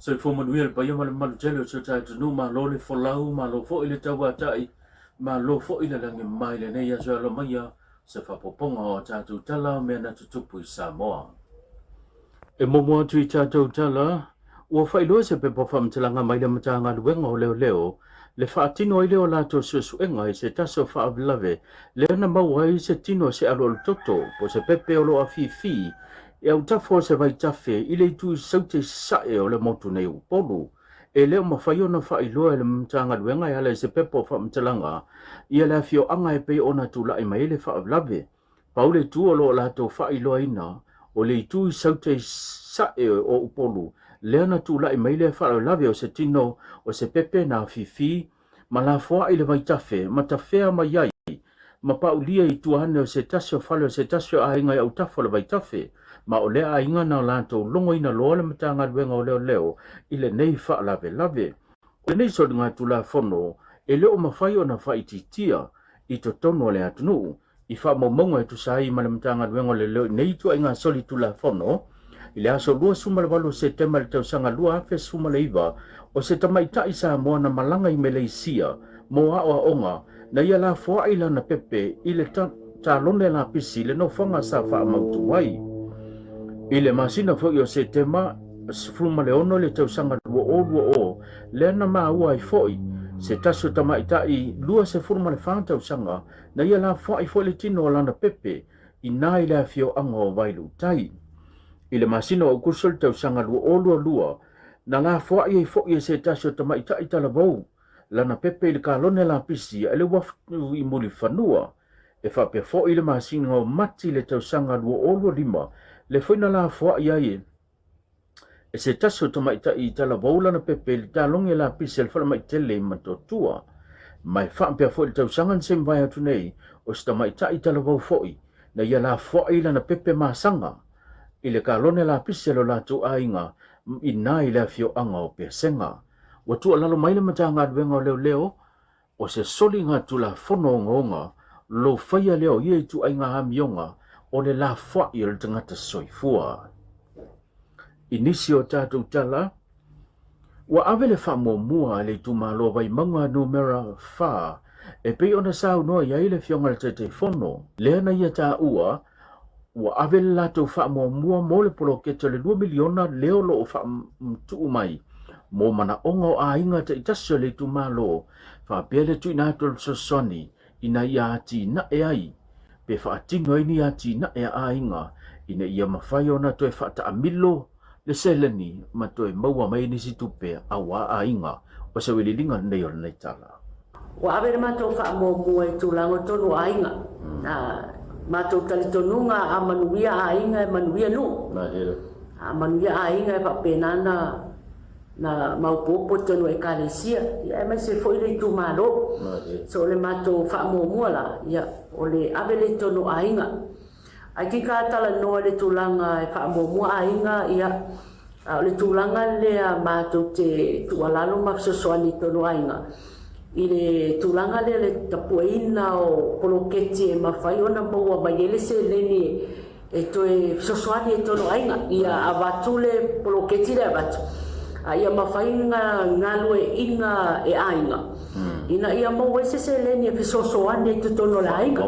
So fo manuel pa yo mal jelo so ta tu ma lo le fo lau ma lo fo ile tawa tai ma lo fo ile la nge mai le ne ya so lo mai ya se fa poponga o ta tu tala me na tu tupu Samoa. E mo tu ta tu tala o fa ilo se pe po fam tala nga mai le matanga lu ngo leo le fa tino ile o la to su enga se ta so fa lave le na ma wai se tino se alo toto po se pepe o lo afifi e au ta forse vai tafe ile tu saute sa e o le motu nei u polu e le ma fa na fa ilo le matanga lu nga ya le se pepo fam tala ia la fio anga e pe ona tu la e mai le fa lave paule tu o lo la to fa ilo ina o le tu saute sa e o upolu le na tu la e mai le fa lave o se tino o se pepe na fifi ma la foa i le vai tafe ma tafea ma iai ma paulia i tuane o se tasio fale o se tasio a inga i au tafo le vai tafe ma o lea a inga na lanto longo ina loa le matanga duenga o leo i le nei fa lave o le nei so ngā tu la fono e leo mawhai o na whai titia i to tono le atunu i wha momonga e tu sai ma le matanga duenga o leo nei tu a inga soli tu la fono i le aso lua suma le walu se tema le tau sanga lua afe suma le iwa o se tamaita i sa moa na malanga i Malaysia mo a onga na ia la foa i lana pepe i le ta lone la pisi le no whanga sa wha amautu wai i le masina fo i o se tema fuma le ono le tau sanga lua o le na maa ua i foi se taso tamaita i lua se fuma le whanga tau sanga na ia la foa i foi le tino o lana pepe i na i la fio anga o wailu tai i le masina o kusol tau sanga lua na ngā fua i fo i se tasio tamaita i tala vau lana pepe i le kalone la pisi e le wafu i muli whanua e whapea fo i le masina o mati le tau sanga lima le whaina la fua i ai e se tasio tamaita i tala vau lana pepe i le talonge la pisi e le whana mai tele i matotua mai whapea fo i le tau sanga nsem vai atu nei o se tamaita i tala vau fo i na ia la fua i lana pepe masanga i le kalone la pisi e lo latu a inga i nai le fio anga o pe senga wa tu lalo mai le matanga duenga o leo o se soli nga tu la fono ngonga lo faia leo i tu ai nga hamionga o le la fa i le tangata soifua inisio tatu tala wa avele fa mo mua le tu malo vai manga numera fa e pe ona sau no ia ile fio ngal te fono le na ia ta ua wa avele la tu fa mo mua mo le polo ke te le 2 miliona leo lo fa tu mai mo mana ongo a inga te itasio le tu malo fa pele tu ina tol so soni ina ia ti na e ai pe fa tingo ini ia ti na e a inga ina ia mafai ona to e fa ta amilo le seleni ma to e maua mai ni si tupe awa a inga o se wililinga nei ona nei tala wa ave ma to fa mo mo e tu lango tonu a inga ma to tali tonunga a manuia a inga e manuia nu a manuia a inga e fa penana na maupopo tonu e kalesia ia mai se foi le tu malo so le mato fa mo la ia o le ave le tonu a inga ai ki ka tala no le tulanga e fa mo a inga ia o le tulanga le mato te tu alalo ma so so ani tonu a inga i le tulanga le tapuina o poloketi e mafai ona mo mai ele se leni e to e so so ani tonu a inga ia avatule poloketi le avatu ia mawhainga ngalu e inga e ainga. Ina ia mau e se leni e pisosoane te tono le ainga.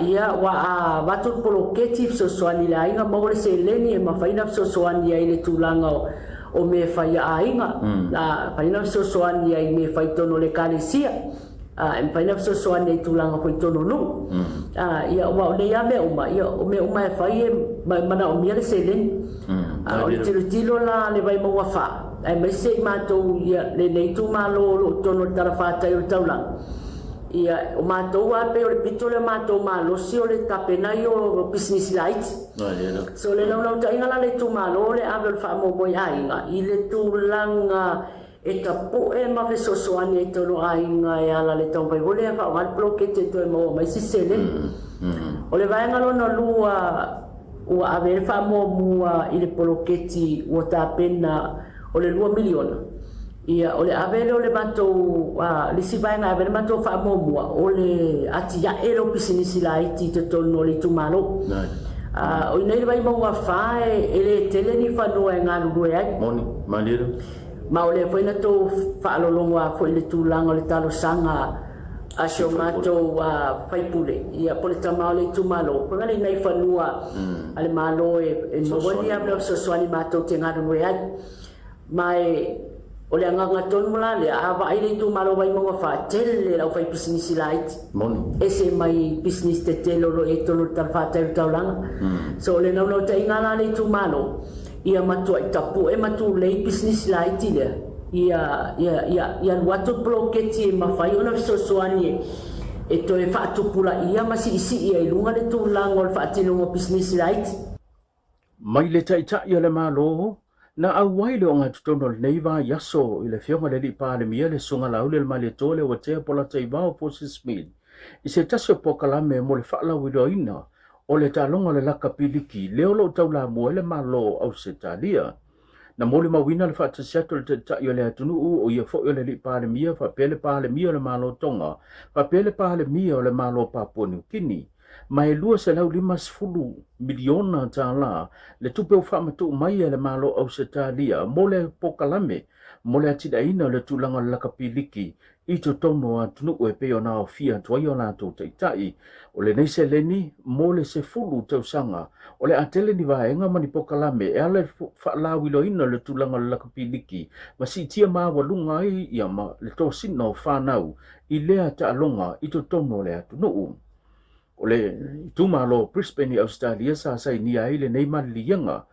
Ia wa watu poloketi pisosoane le ainga mau e se leni e mawhaina pisosoane ia ile tūlanga o me whai a ainga. Whaina pisosoane ia i me whai tono le kāresia. E whaina pisosoane i tūlanga whai tono nu. Ia wa o le ia me uma. Ia o me uma e whai e mana o mia le se leni. O le tilo la le vai maua wha. Ai mai se mātou ia le nei tu malo lo tono tara whātai o taula. Ia o mātou ape o le pito le mātou malo si o le tapenai o business light. So le lau ta inga la le tu malo le ave o le wha mo moi ainga. I le tu langa e ta po e ma fe sosoane e tono ainga e ala le tau vai vole e wha o alpro ke te to e maua mai si sele. O le vaenga lona lua ua ave fa mo mua i le poloketi ua tapena o le 2 miliona. Ia o le ave le matou le sivaenga ave le matou fa mo mua o le atia e lo pisinisi la iti te tono le tumalo. o nei vai mo wa fa ele tele ni fa no nga lu ai moni maniro ma ole foi na to fa lo longa foi le tulang le talo sanga asio mato wa fai pule ia pole tama le tu malo ko ngai nei fa nua ale malo e mo woni ablo so swali mato te nga lu ai mai ole nga ton mula le ava ai tu malo vai mo fa tele la fai business light moni ese mai business te telo lo e tolo tal fa te taulang so le no te ngala le tu malo ia matu ai tapu e matu le business light ile ia watu bloketi ma fai ona so soani e to e fa tu pula ia ma si ia lunga le tu lango fa tino mo business light mai le tai ia le malo na awai le onga tutono nei va yaso ile fionga le pa le mia le sunga la ule le male tole wa te pola te va po sismid i se taso pokala me mo le fa la widoina o le talonga le laka piliki le olo taula mo le malo au se talia na mo le mawina le fa te seto le ta yo le atunu o ia fo yo le pa le mia fa pele pa le mia le malo tonga fa pele pa le mia le malo pa ponu kini mai lua se lau 5 miliona tala le tupe o whamatu mai le malo au se talia mo le pokalame mo le atida ina le tulanga laka piliki i to tono a tunu e peo na o fia tuai o nato teitai o le neise leni mo le se fulu tau sanga o le atele ni vaenga mani pokalame e ale whaalawilo ina le tulanga laka piliki ma si tia maa walunga ia ma le to sino whanau i lea ta alonga i to tono le atunu ole tumalo Brisbane Australia sa sai ni ai le nei malianga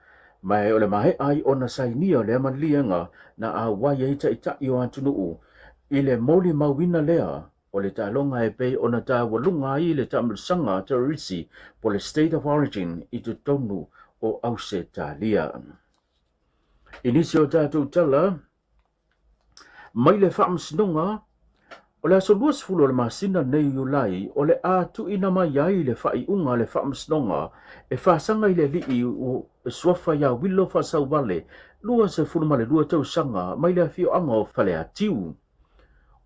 mai ole mai ai ona sai ni ole malianga na a wai ita yo antunu ile moli mawina lea ole ta longa e pe ona ta walunga ai le tamsanga terisi pole state of origin i tu tonu o Australia inisio tatu tala mai le famsnunga ole so luas fulo le masina nei ulai ole a tu ina mai ai le fai unga le famsnonga e fa sanga ile li o swafa ya willo fa sau vale lua se fulo male lua tau sanga mai le fio anga o fale atiu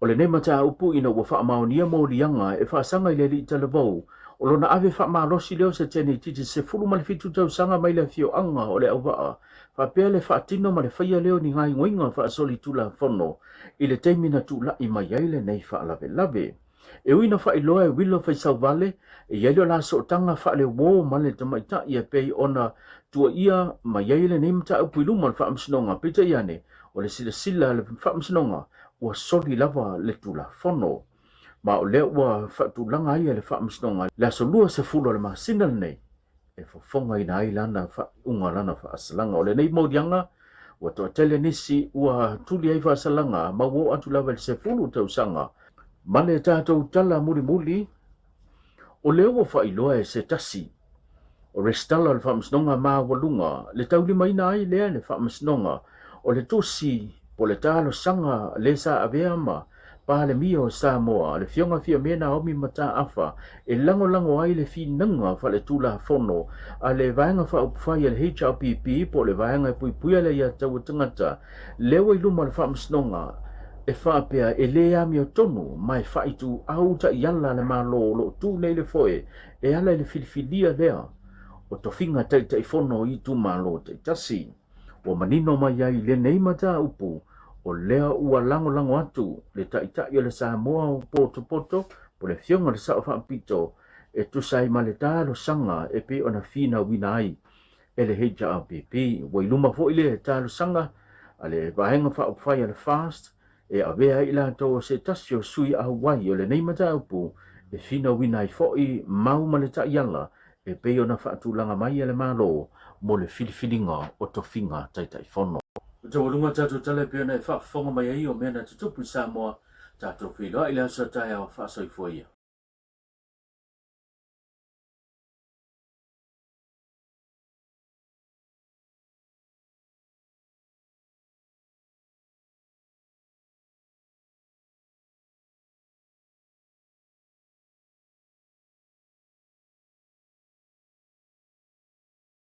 ole nei mata upu ina wa fa maonia mo lianga e fa sanga ile li televou o lona ave fa malosi leo se teni titi se fulo male fitu tau sanga mai le fio anga ole au vaa fa pele fa tino male faya leo ni ngai ngoinga fa soli tula fono ile teimina tu la i mai ele nei fa lave lave e wina fa iloa e wilo fa salvale e yelo la so tanga fa le wo male tamaita ia pe ona tu ia mai ele nei mta upu luma fa amsnonga pita iane o le sila le fa amsnonga wa soli lava le tula fono ma o le wa fa tu langa ia le fa amsnonga la so lua se fulo le masina nei e fofonga ina ai lana fa unga lana fa aslanga o le nei modianga wa to tele nisi ua tuli ai fa aslanga ma wo atu lava se fulu tau sanga male tatou tala muri muli o le wa fa iloa e se tasi o restala le fa msnonga ma walunga le tau lima ina ai le fa msnonga o le tosi po le talo sanga le sa avea ma pa le mio Samoa le fionga fia mena omi mata afa e lango ai le finanga fa le tula fono a le vaenga fa upfai le HRPP po le vaenga puipuia le ia tau tangata lewa i luma le fa msnonga e fa pea e le ami o tonu mai fa itu au ta yalla le malo lo tu nei le foe e ala le filifilia lea o to finga tai fono i tu malo te tasi o manino mai ai le nei mata upu o lea ua lango atu le taita i le Samoa o poto po le fionga le sao whaapito e tusai ma le talo sanga e pe ona fina wina ai e le HRPP wa iluma fo ile talo sanga a le vahenga whaapwhai le fast e avea i la tau se tasio sui a Hawaii o le neimata upu e fina wina i fo i mau ma le taiala e pe ona whaatulanga mai le malo mo le filifilinga o to finga taitai fono. Te walunga tatu tale pia nei whaafonga mai ai o mena te tupu Samoa tatu whiloa i lea sa tai au whaasoi fuia.